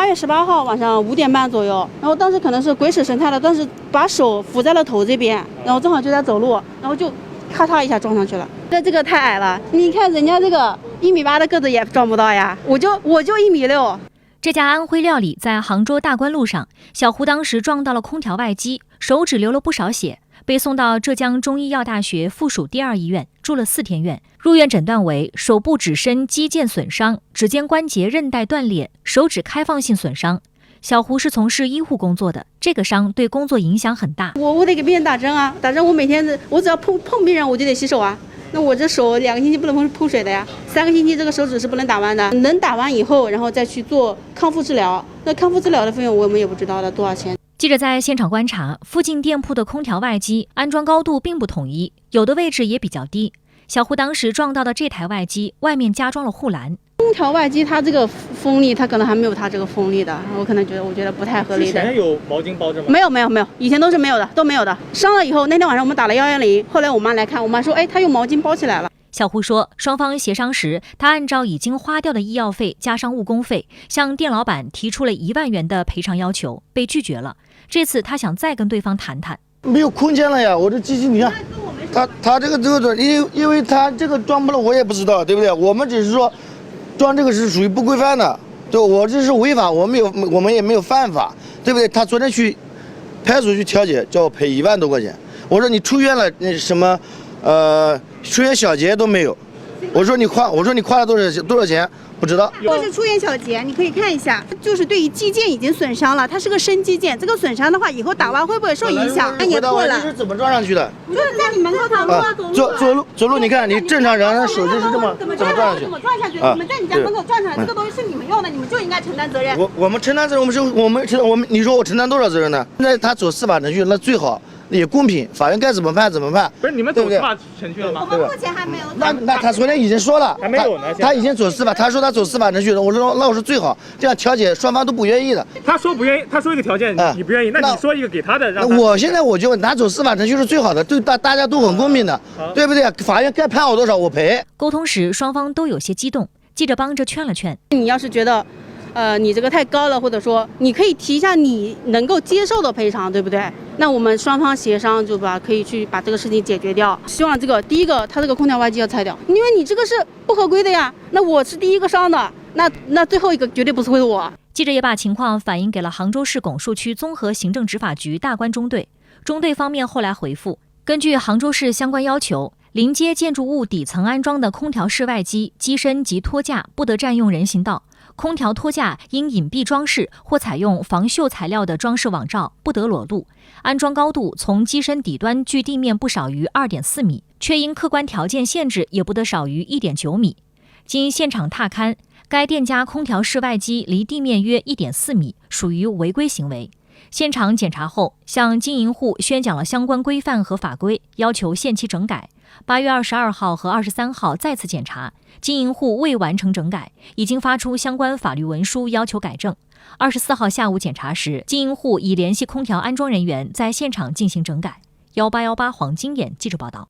月18号晚上5点半左右，然后当时可能是鬼使神差的，当时把手扶在了头这边，然后正好就在走路，然后就咔嚓一下撞上去了。这个太矮了，你看人家这个1.8米的个子也撞不到呀，我就1.6米。这家安徽料理在杭州大观路上，小胡当时撞到了空调外机，手指流了不少血，被送到浙江中医药大学附属第2医院住了4天院，入院诊断为手部指身肌腱损伤、指尖关节韧带断裂、手指开放性损伤。小胡是从事医护工作的，这个伤对工作影响很大。我得给病人打针啊，打针我每天我只要碰病人我就得洗手啊。那我这手2个星期不能碰水的呀，3个星期这个手指是不能打弯的，能打完以后，然后再去做康复治疗。那康复治疗的费用我们也不知道了多少钱。记者在现场观察，附近店铺的空调外机安装高度并不统一，有的位置也比较低。小胡当时撞到的这台外机外面加装了护栏。空调外机它这个风力，它可能还没有它这个风力的，我觉得不太合理的。之前有毛巾包着吗？没有，以前都是没有的，都没有的。伤了以后，那天晚上我们打了110，后来我妈来看，我妈说，他用毛巾包起来了。小胡说，双方协商时，他按照已经花掉的医药费加上误工费，向店老板提出了1万元的赔偿要求，被拒绝了。这次他想再跟对方谈谈。没有空间了呀，我这机器你看，他这个因为他这个装不了，我也不知道，对不对？我们只是说。装这个是属于不规范的，对，我这是违法，我们也没有犯法，对不对？他昨天去派出所去调解，叫我赔1万多块钱。我说你出院了，那什么，出院小结都没有。我说你花了多少钱？不知道。这是出院小结，你可以看一下，就是对于肌腱已经损伤了，它是个深肌腱，这个损伤的话，以后打弯会不会受影响？也破了。这是怎么撞上去的？就是在你门口走路啊，走路，你看你正常人手就是这么撞上去。怎么撞下去？你们在你家门口撞上来，这个东西是你们用的，你们就应该承担责任。我们承担责任，我们，你说我承担多少责任呢？现在他走司法程序，那最好。也公平，法院该怎么判怎么判。不是你们走司法程序了吗？我们目前还没有。那他昨天已经说了，还没有呢。他已经走司法，他说他走司法程序了。我说那我说最好，这样调解双方都不愿意的。他说不愿意，他说一个条件，你不愿意，那你说一个给他的，让他。我现在我就拿走司法程序是最好的，对大家都很公平的，对不对？法院该判我多少我赔。沟通时双方都有些激动，记者帮着劝了劝。你要是觉得。你这个太高了，或者说你可以提一下你能够接受的赔偿，对不对？那我们双方协商可以去把这个事情解决掉。希望第一个，它这个空调外机要拆掉，因为你这个是不合规的呀。那我是第一个伤的，那最后一个绝对不是我。记者也把情况反映给了杭州市拱墅区综合行政执法局大观中队，中队方面后来回复，根据杭州市相关要求，临街建筑物底层安装的空调室外机、机身及托架不得占用人行道。空调托架应隐蔽装饰或采用防锈材料的装饰网罩，不得裸露。安装高度从机身底端距地面不少于2.4米，却因客观条件限制也不得少于1.9米。经现场踏勘，该店家空调室外机离地面约1.4米，属于违规行为。现场检查后，向经营户宣讲了相关规范和法规，要求限期整改。8月22号和23号再次检查，经营户未完成整改，已经发出相关法律文书要求改正。24号下午检查时，经营户已联系空调安装人员在现场进行整改。1818黄金眼记者报道。